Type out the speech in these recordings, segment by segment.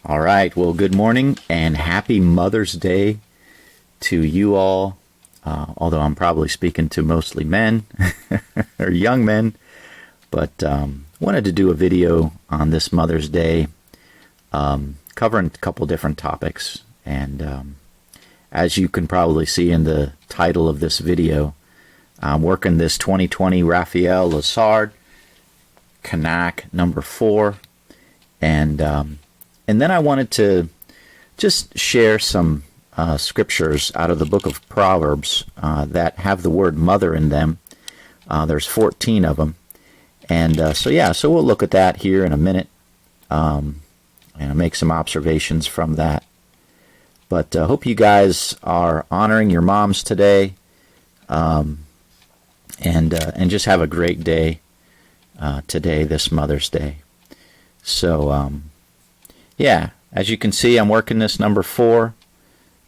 All right. Well, good morning and happy Mother's Day to you all. Although I'm probably speaking to mostly men or young men, but wanted to do a video on this Mother's Day, covering a couple different topics. And as you can probably see in the title of this video, I'm working this 2020 Raphael Lessard CANAC number 4, and then I wanted to just share some scriptures out of the book of Proverbs that have the word mother in them. There's 14 of them. And so we'll look at that here in a minute and make some observations from that. But I hope you guys are honoring your moms today, and just have a great day today, this Mother's Day. So, yeah, as you can see, I'm working this number 4.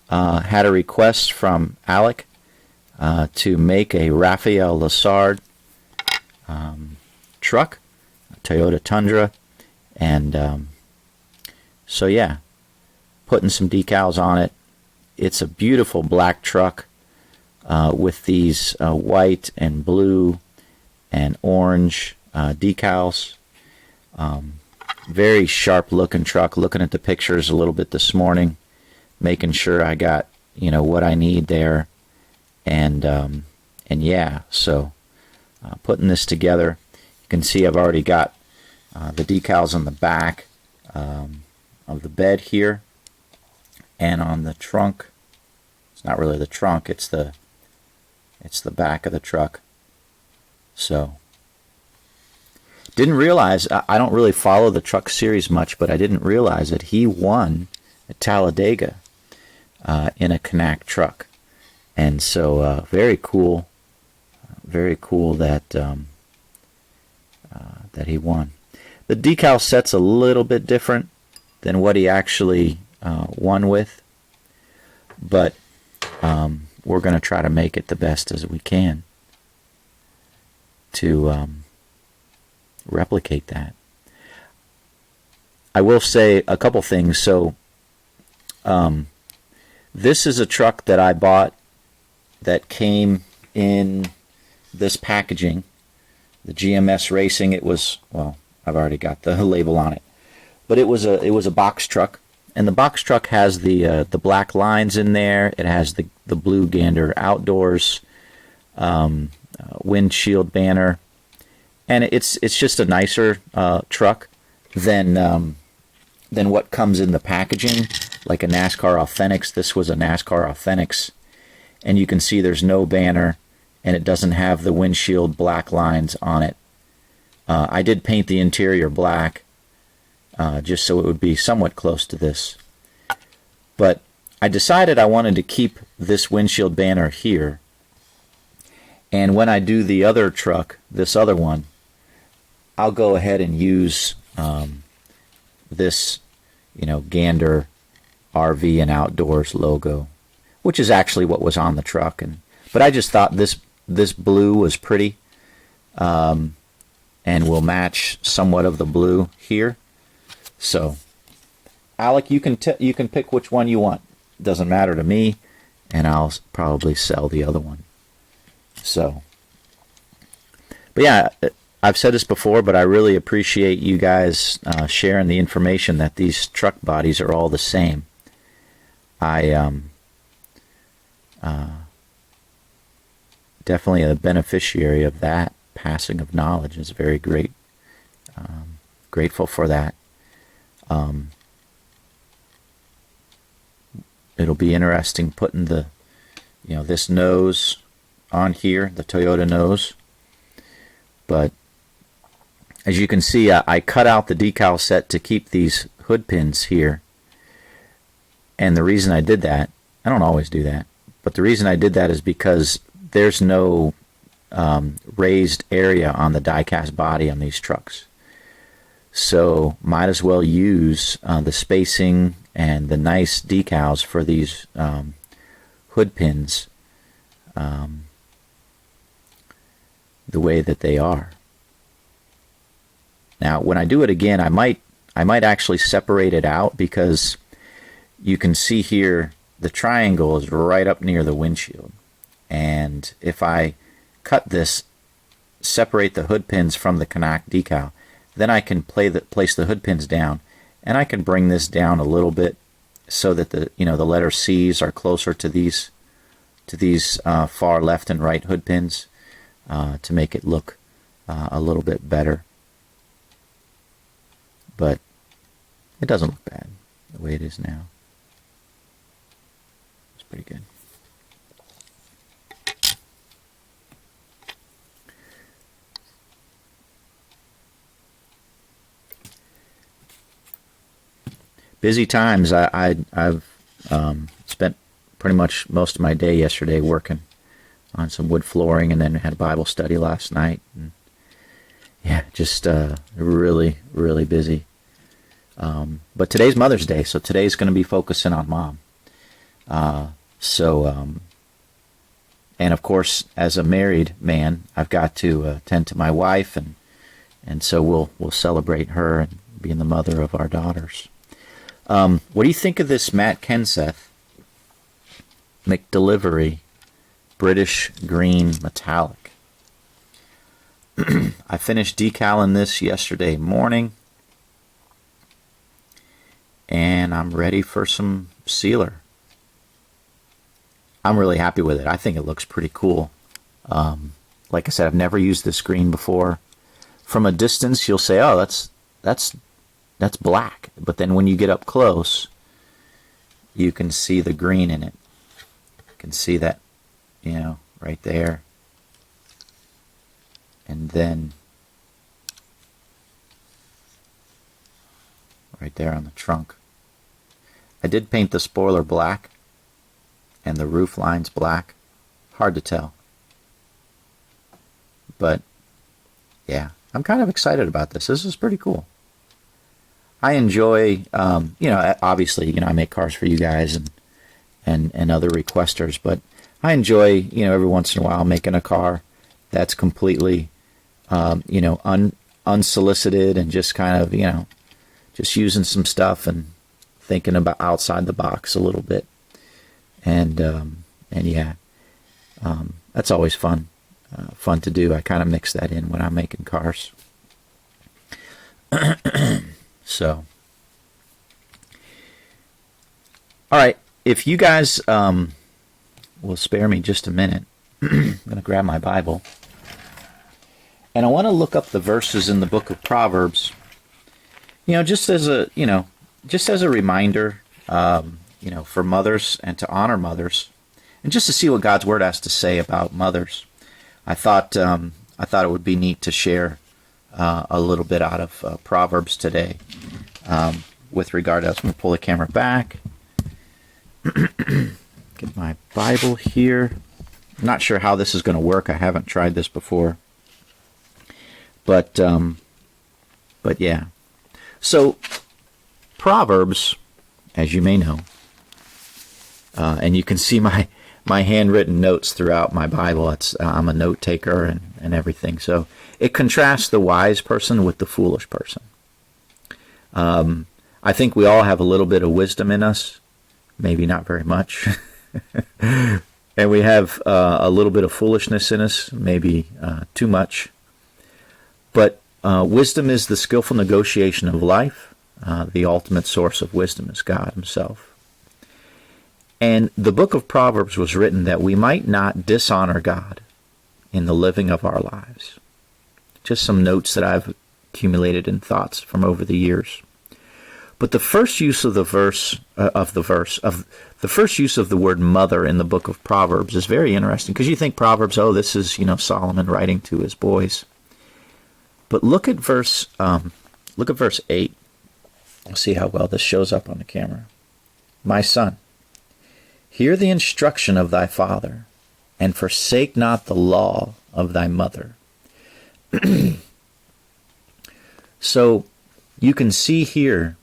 Had a request from Alec to make a Raphael Lessard truck, a Toyota Tundra, and so yeah, putting some decals on it. It's a beautiful black truck with these white and blue and orange decals. Very sharp looking truck. Looking at the pictures a little bit this morning, making sure I got what I need there, and yeah, so putting this together. You can see I've already got the decals on the back of the bed here, and on the trunk. It's not really the trunk, it's the back of the truck. So didn't realize, I don't really follow the truck series much, but I didn't realize that he won at Talladega in a CANAC truck. And so very cool that that he won. The decal set's a little bit different than what he actually won with, but we're going to try to make it the best as we can to replicate that. I will say a couple things. So this is a truck that I bought that came in this packaging, the GMS Racing. It was, well, I've already got the label on it, but it was a box truck, and the box truck has the black lines in there. It has the blue Gander Outdoors windshield banner, and it's just a nicer truck than what comes in the packaging, like a NASCAR Authentics. This was a NASCAR Authentics, and you can see there's no banner, and it doesn't have the windshield black lines on it. I did paint the interior black, just so it would be somewhat close to this. But I decided I wanted to keep this windshield banner here, and when I do the other truck, this other one, I'll go ahead and use this, Gander RV and Outdoors logo, which is actually what was on the truck. But I just thought this blue was pretty, and will match somewhat of the blue here. So, Alec, you can pick which one you want. Doesn't matter to me, and I'll probably sell the other one. So, but yeah, I've said this before, but I really appreciate you guys sharing the information that these truck bodies are all the same. I definitely a beneficiary of that passing of knowledge. Is very great. Grateful for that. It'll be interesting putting the, this nose on here, the Toyota nose. But as you can see, I cut out the decal set to keep these hood pins here. And the reason I did that, I don't always do that, but the reason I did that is because there's no raised area on the die-cast body on these trucks. So might as well use the spacing and the nice decals for these hood pins the way that they are. Now, when I do it again, I might I might actually separate it out, because you can see here the triangle is right up near the windshield. And if I cut this, separate the hood pins from the CANAC decal, then I can place the hood pins down, and I can bring this down a little bit so that the letter C's are closer to these far left and right hood pins, to make it look a little bit better. But it doesn't look bad the way it is now. It's pretty good. Busy times. I've spent pretty much most of my day yesterday working on some wood flooring, and then had a Bible study last night. And yeah, just really, really busy. But today's Mother's Day, so today's going to be focusing on Mom. And of course, as a married man, I've got to attend to my wife, and so we'll celebrate her and being the mother of our daughters. What do you think of this Matt Kenseth McDelivery British Green Metallic? I finished decaling this yesterday morning, and I'm ready for some sealer. I'm really happy with it. I think it looks pretty cool. Like I said, I've never used this green before. From a distance, you'll say, "Oh, that's black." But then when you get up close, you can see the green in it. You can see that, right there. And then right there on the trunk. I did paint the spoiler black and the roof lines black. Hard to tell. But yeah, I'm kind of excited about this. This is pretty cool. I enjoy, obviously, I make cars for you guys and other requesters, but I enjoy, every once in a while making a car that's completely, unsolicited, and just kind of, just using some stuff and thinking about outside the box a little bit. And yeah, that's always fun to do. I kind of mix that in when I'm making cars. So, all right, if you guys will spare me just a minute, I'm going to grab my Bible, and I want to look up the verses in the book of Proverbs, just as a reminder, for mothers, and to honor mothers, and just to see what God's Word has to say about mothers. I thought it would be neat to share a little bit out of Proverbs today, with regard to, I'm going to pull the camera back, get my Bible here. I'm not sure how this is going to work. I haven't tried this before, but yeah. So Proverbs, as you may know, and you can see my handwritten notes throughout my Bible. I'm a note taker and everything. So it contrasts the wise person with the foolish person. I think we all have a little bit of wisdom in us, maybe not very much. And we have a little bit of foolishness in us, maybe too much. But wisdom is the skillful negotiation of life. The ultimate source of wisdom is God Himself. And the book of Proverbs was written that we might not dishonor God in the living of our lives. Just some notes that I've accumulated in thoughts from over the years. But the first use of the first use of the word mother in the book of Proverbs is very interesting, because you think Proverbs, this is Solomon writing to his boys. But look at verse 8. We'll see how well this shows up on the camera. My son, hear the instruction of thy father, and forsake not the law of thy mother. So you can see here,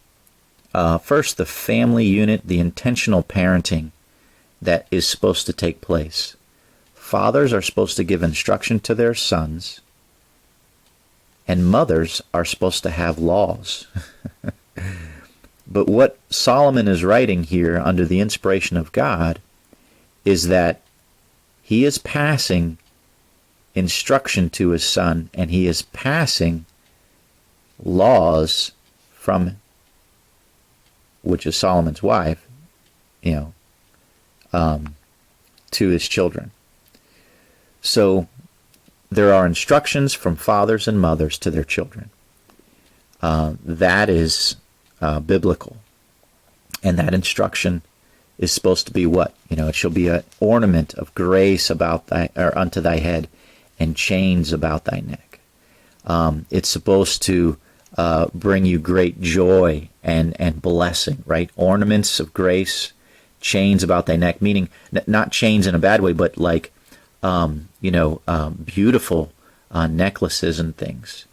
first, the family unit, the intentional parenting that is supposed to take place. Fathers are supposed to give instruction to their sons, and mothers are supposed to have laws. But what Solomon is writing here under the inspiration of God is that he is passing instruction to his son, and he is passing laws from, which is Solomon's wife, to his children. So there are instructions from fathers and mothers to their children. That is biblical. And that instruction is supposed to be what? It shall be an ornament of grace unto thy head, and chains about thy neck. It's supposed to bring you great joy and blessing, right? Ornaments of grace, chains about thy neck, meaning not chains in a bad way, but like, beautiful necklaces and things.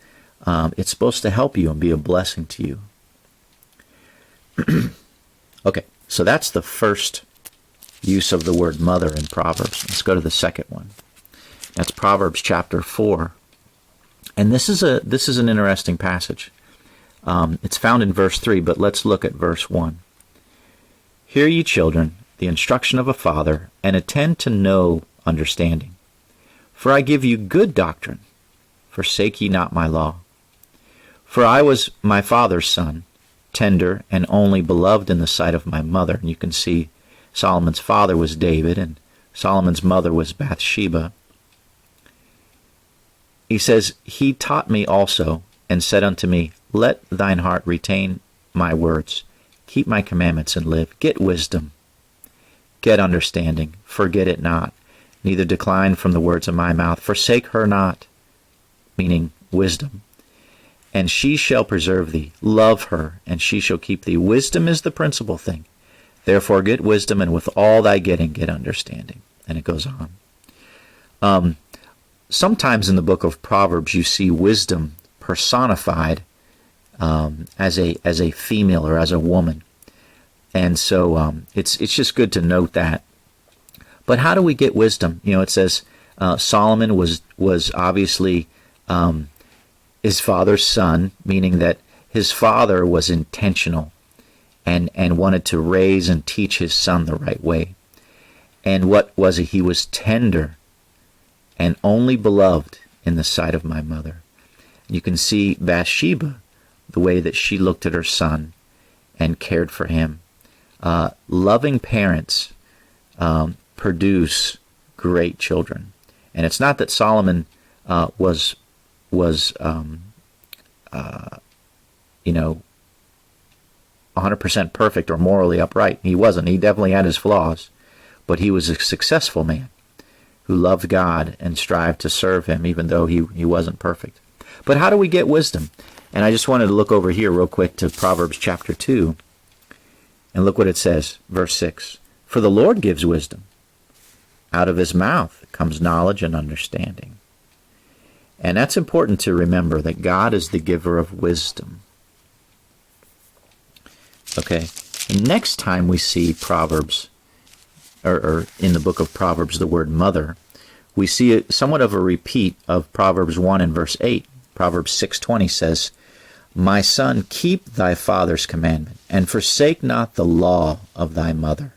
It's supposed to help you and be a blessing to you. Okay, so that's the first use of the word mother in Proverbs. Let's go to the second one. That's Proverbs chapter 4. And this is an interesting passage. It's found in verse 3, but let's look at verse 1. Hear ye children, the instruction of a father, and attend to know understanding. For I give you good doctrine, forsake ye not my law. For I was my father's son, tender and only beloved in the sight of my mother. And you can see Solomon's father was David, and Solomon's mother was Bathsheba. He says, he taught me also, and said unto me, let thine heart retain my words, keep my commandments and live. Get wisdom, get understanding, forget it not, neither decline from the words of my mouth. Forsake her not, meaning wisdom, and she shall preserve thee. Love her, and she shall keep thee. Wisdom is the principal thing. Therefore get wisdom, and with all thy getting, get understanding. And it goes on. Sometimes in the book of Proverbs you see wisdom personified as a female or as a woman, and so it's just good to note that. But how do we get wisdom? It says Solomon was obviously his father's son, meaning that his father was intentional and wanted to raise and teach his son the right way. And what was he? He was tender and only beloved in the sight of my mother. You can see Bathsheba, the way that she looked at her son and cared for him. Loving parents produce great children. And it's not that Solomon was 100% perfect or morally upright. He wasn't. He definitely had his flaws. But he was a successful man who loved God and strived to serve him, even though he wasn't perfect. But how do we get wisdom? And I just wanted to look over here real quick to Proverbs chapter 2. And look what it says, verse 6. For the Lord gives wisdom. Out of his mouth comes knowledge and understanding. And that's important to remember, that God is the giver of wisdom. Okay, and next time we see Proverbs, or in the book of Proverbs, the word mother, we see somewhat of a repeat of Proverbs 1 and verse 8. Proverbs 6:20 says, my son, keep thy father's commandment, and forsake not the law of thy mother.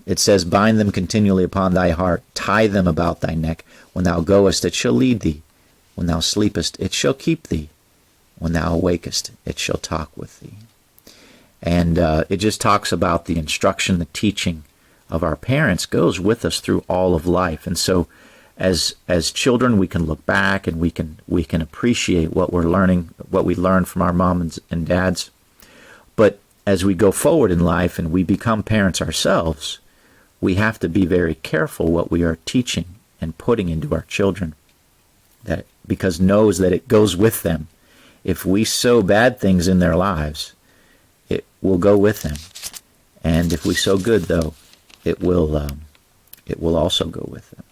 It says, bind them continually upon thy heart, tie them about thy neck. When thou goest, it shall lead thee. When thou sleepest, it shall keep thee. When thou awakest, it shall talk with thee. And it just talks about the instruction, the teaching of our parents goes with us through all of life. And so as children, we can look back and we can appreciate what we're learning, what we learned from our moms and dads. But as we go forward in life and we become parents ourselves, we have to be very careful what we are teaching and putting into our children, because knows that it goes with them. If we sow bad things in their lives, it will go with them. And if we sow good, though, it will also go with them.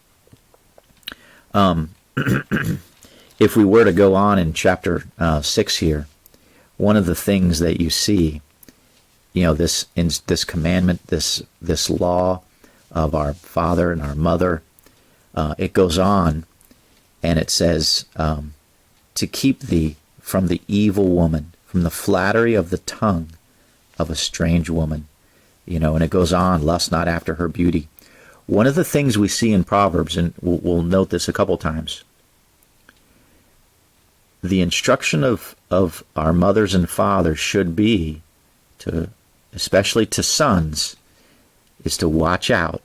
If we were to go on in chapter 6 here, one of the things that you see, this commandment, this law of our father and our mother, it goes on and it says, to keep thee from the evil woman, from the flattery of the tongue of a strange woman. And it goes on, lust not after her beauty. One of the things we see in Proverbs, and we'll note this a couple times, the instruction of our mothers and fathers should be, especially to sons, is to watch out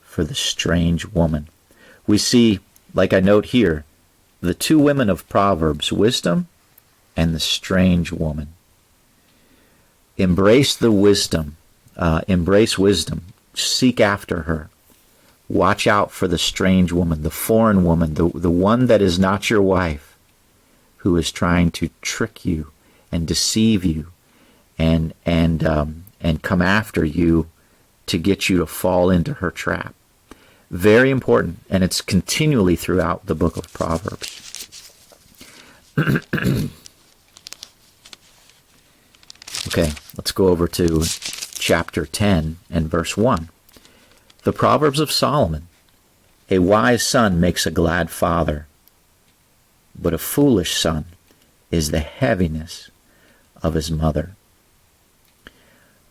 for the strange woman. We see, like I note here, the two women of Proverbs, wisdom and the strange woman. Embrace the wisdom. Embrace wisdom. Seek after her. Watch out for the strange woman, the foreign woman, the one that is not your wife, who is trying to trick you and deceive you and come after you to get you to fall into her trap. Very important, and it's continually throughout the book of Proverbs. Okay, let's go over to chapter 10 and verse 1. The Proverbs of Solomon. A wise son makes a glad father, but a foolish son is the heaviness of his mother.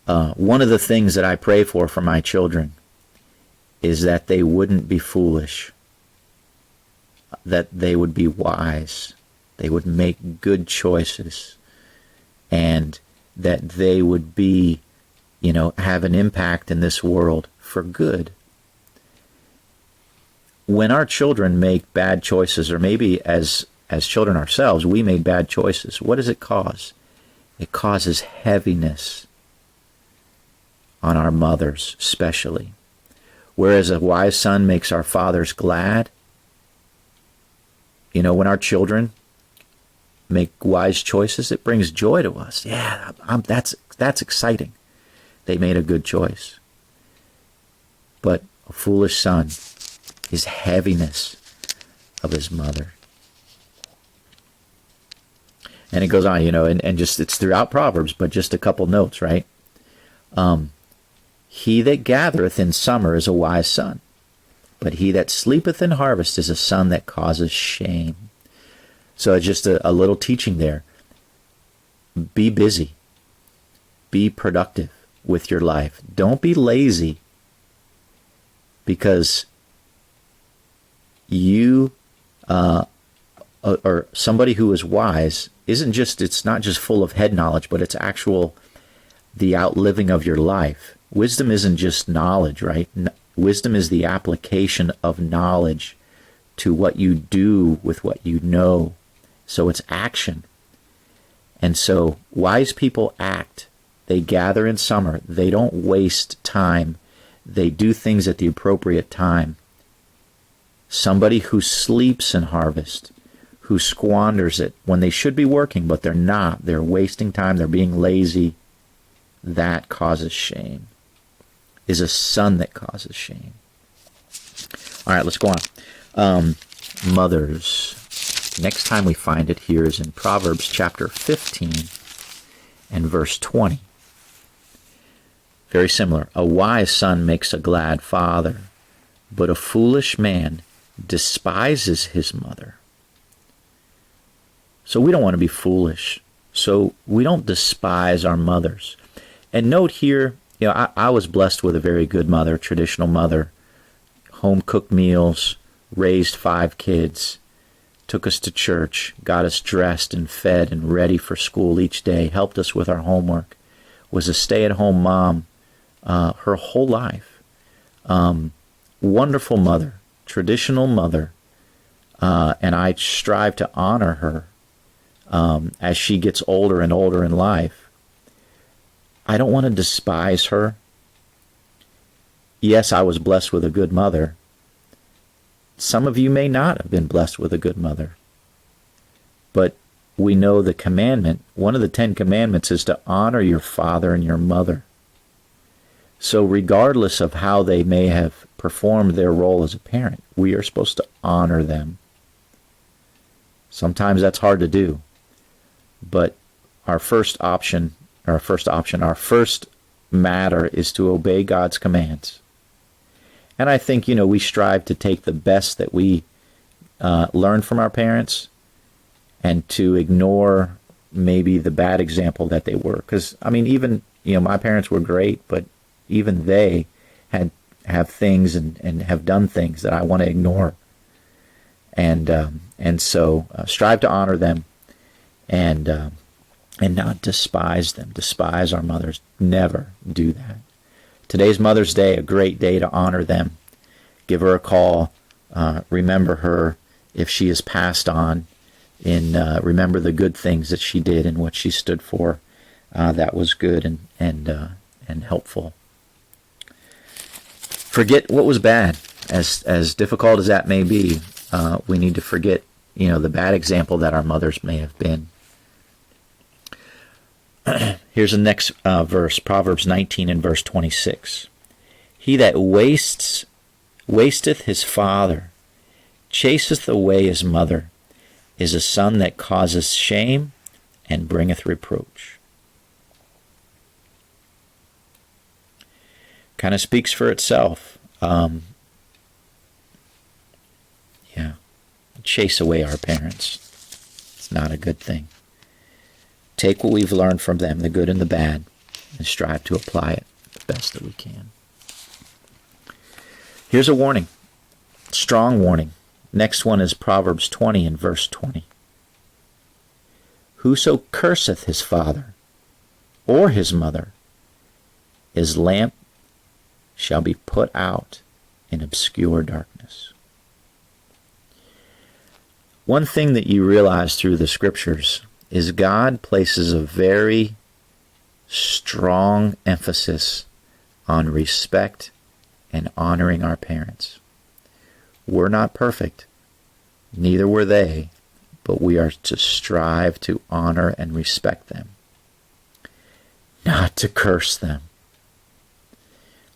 One of the things that I pray for my children is that they wouldn't be foolish, that they would be wise, they would make good choices, and that they would be, have an impact in this world for good. When our children make bad choices, or maybe as children ourselves, we made bad choices, what does it cause? It causes heaviness on our mothers, especially. Whereas a wise son makes our fathers glad. When our children make wise choices, it brings joy to us. Yeah, that's exciting. They made a good choice. But a foolish son is heaviness of his mother. And it goes on, and just it's throughout Proverbs, but just a couple notes, right? He that gathereth in summer is a wise son, but he that sleepeth in harvest is a son that causes shame. So just a little teaching there. Be busy. Be productive with your life. Don't be lazy, because you or somebody who is wise it's not just full of head knowledge, but it's the outliving of your life. Wisdom isn't just knowledge, right? Wisdom is the application of knowledge to what you do with what you know. So it's action. And so wise people act. They gather in summer. They don't waste time. They do things at the appropriate time. Somebody who sleeps in harvest, who squanders it when they should be working, but they're not. They're wasting time. They're being lazy. That causes shame. Is a son that causes shame. All right, let's go on. Mothers. Next time we find it here is in Proverbs chapter 15 and verse 20. Very similar. A wise son makes a glad father, but a foolish man despises his mother. So we don't want to be foolish. So we don't despise our mothers. And note here, I was blessed with a very good mother, traditional mother, home-cooked meals, raised 5 kids, took us to church, got us dressed and fed and ready for school each day, helped us with our homework, was a stay-at-home mom her whole life. Wonderful mother, traditional mother, and I strive to honor her as she gets older and older in life. I don't want to despise her. Yes, I was blessed with a good mother. Some of you may not have been blessed with a good mother. But we know the commandment, one of the 10 commandments is to honor your father and your mother. So regardless of how they may have performed their role as a parent, we are supposed to honor them. Sometimes that's hard to do. But our first matter is to obey God's commands. And I think, we strive to take the best that we learn from our parents and to ignore maybe the bad example that they were. Because, I mean, even, my parents were great, but even they have things and have done things that I want to ignore. And so strive to honor them and not despise them. Despise our mothers. Never do that. Today's Mother's Day, a great day to honor them. Give her a call. Remember her if she has passed on. Remember the good things that she did and what she stood for. That was good and helpful. Forget what was bad. As difficult as that may be, we need to forget, the bad example that our mothers may have been. Here's the next verse, Proverbs 19 and verse 26. He that wasteth his father, chaseth away his mother, is a son that causeth shame and bringeth reproach. Kind of speaks for itself. Chase away our parents. It's not a good thing. Take what we've learned from them, the good and the bad, and strive to apply it the best that we can. Here's a warning. Strong warning. Next one is Proverbs 20 and verse 20. Whoso curseth his father or his mother, his lamp shall be put out in obscure darkness. One thing that you realize through the scriptures is God places a very strong emphasis on respect and honoring our parents. We're not perfect, neither were they, but we are to strive to honor and respect them, not to curse them.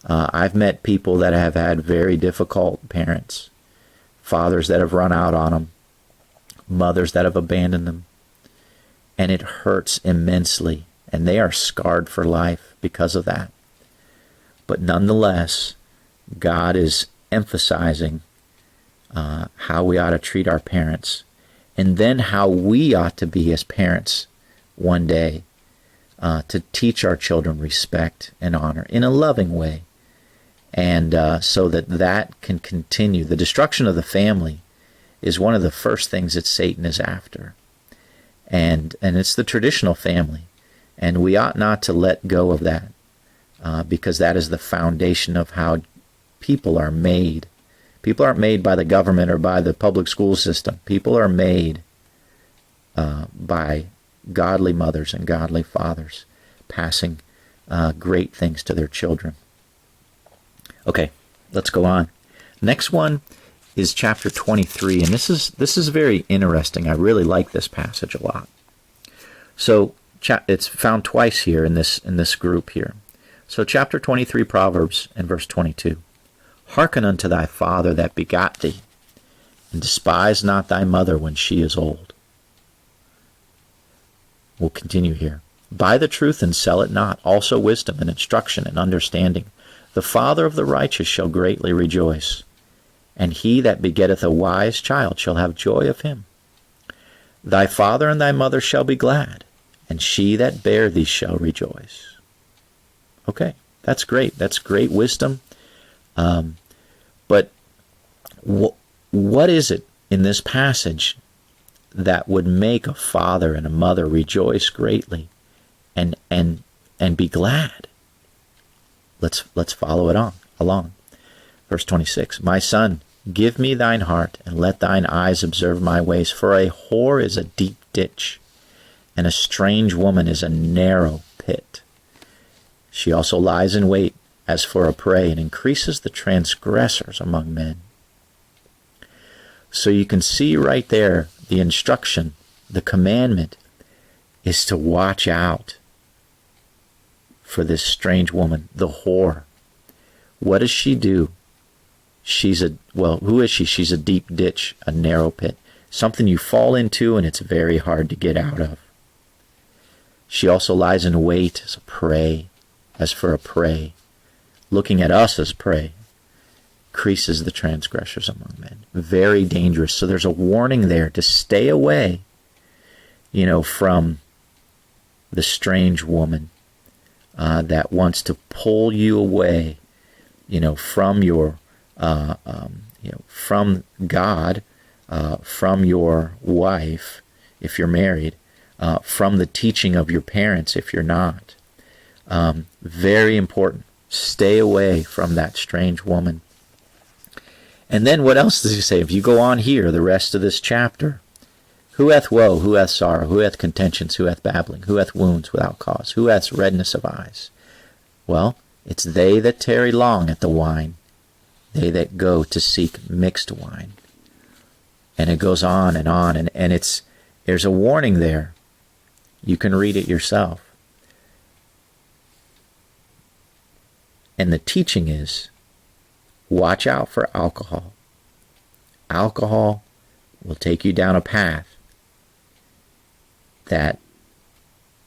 I've met people that have had very difficult parents, fathers that have run out on them, mothers that have abandoned them, and it hurts immensely, and they are scarred for life because of that. But nonetheless, God is emphasizing how we ought to treat our parents, and then how we ought to be as parents one day, to teach our children respect and honor in a loving way, and so that can continue. The destruction of the family is one of the first things that Satan is after. And it's the traditional family. And we ought not to let go of that, because that is the foundation of how people are made. People aren't made by the government or by the public school system. People are made by godly mothers and godly fathers, passing great things to their children. Okay, let's go on. Next one is chapter 23, and this is very interesting. I really like this passage a lot. So it's found twice here in this group here. So chapter 23, Proverbs, and verse 22. Hearken unto thy father that begot thee, and despise not thy mother when she is old. We'll continue here. Buy the truth and sell it not, also wisdom and instruction and understanding. The father of the righteous shall greatly rejoice, and he that begetteth a wise child shall have joy of him. Thy father and thy mother shall be glad, and she that bare thee shall rejoice. Okay, that's great. That's great wisdom. But what is it in this passage that would make a father and a mother rejoice greatly and be glad? Let's follow it along. Verse 26. My son, give me thine heart, and let thine eyes observe my ways. For a whore is a deep ditch, and a strange woman is a narrow pit. She also lies in wait as for a prey, and increases the transgressors among men. So you can see right there the instruction, the commandment is to watch out for this strange woman, the whore. What does she do? Who is she? She's a deep ditch, a narrow pit, something you fall into and it's very hard to get out of. She also lies in wait as a prey, as for a prey, looking at us as prey, increases the transgressors among men. Very dangerous. So there's a warning there to stay away, from the strange woman that wants to pull you away, from your, from God, from your wife, if you're married, from the teaching of your parents, if you're not. Very important. Stay away from that strange woman. And then what else does he say? If you go on here, the rest of this chapter, who hath woe, who hath sorrow, who hath contentions, who hath babbling, who hath wounds without cause, who hath redness of eyes? Well, it's they that tarry long at the wine, they that go to seek mixed wine. And it goes on, and there's a warning there. You can read it yourself. And the teaching is, watch out for alcohol. Alcohol will take you down a path that,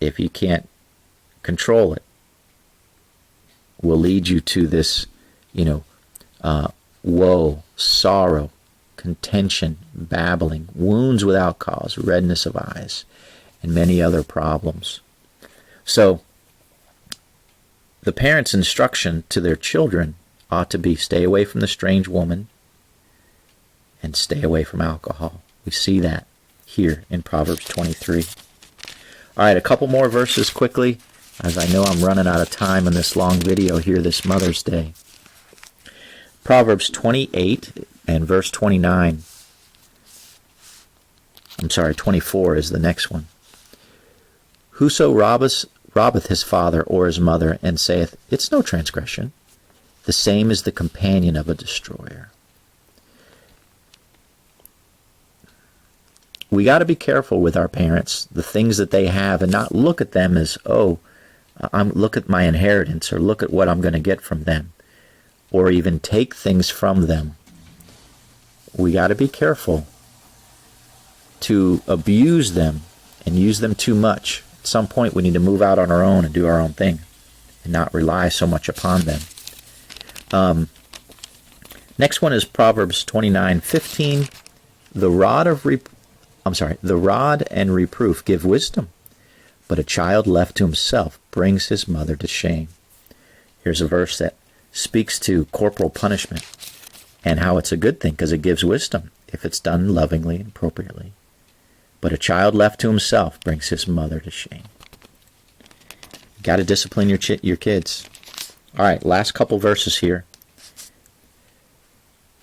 if you can't control it, will lead you to this, woe, sorrow, contention, babbling, wounds without cause, redness of eyes, and many other problems. So, the parents' instruction to their children ought to be, stay away from the strange woman and stay away from alcohol. We see that here in Proverbs 23. All right, a couple more verses quickly, as I know I'm running out of time in this long video here this Mother's Day. Proverbs 28 and verse 29. 24 is the next one. Whoso robbeth his father or his mother, and saith, it's no transgression, the same is the companion of a destroyer. We got to be careful with our parents, the things that they have, and not look at them as, look at my inheritance, or look at what I'm going to get from them, or even take things from them. We got to be careful to abuse them and use them too much. At some point, we need to move out on our own and do our own thing, and not rely so much upon them. Next one is Proverbs 29:15. The rod and reproof give wisdom, but a child left to himself brings his mother to shame. Here's a verse that speaks to corporal punishment and how it's a good thing because it gives wisdom if it's done lovingly and appropriately. But a child left to himself brings his mother to shame. You got to discipline your kids. All right, last couple verses here.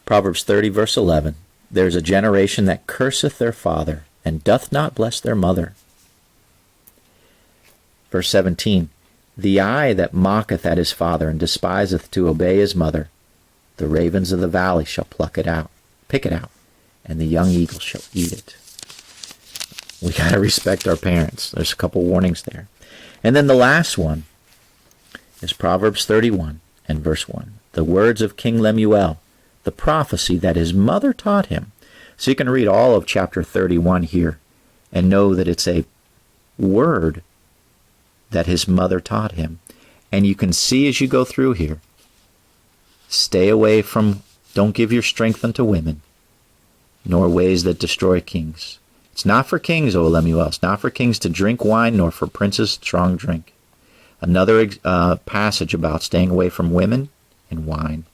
Proverbs 30, verse 11. There's a generation that curseth their father, and doth not bless their mother. Verse 17. The eye that mocketh at his father, and despiseth to obey his mother, the ravens of the valley shall pick it out, and the young eagle shall eat it. We got to respect our parents. There's a couple warnings there. And then the last one is Proverbs 31 and verse 1. The words of King Lemuel, the prophecy that his mother taught him. So you can read all of chapter 31 here and know that it's a word that his mother taught him. And you can see as you go through here, stay away from, don't give your strength unto women, nor ways that destroy kings. It's not for kings, O Lemuel. It's not for kings to drink wine, nor for princes strong drink. Another passage about staying away from women and wine.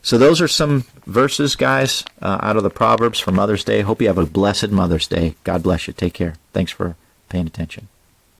So those are some verses, guys, out of the Proverbs for Mother's Day. Hope you have a blessed Mother's Day. God bless you. Take care. Thanks for paying attention.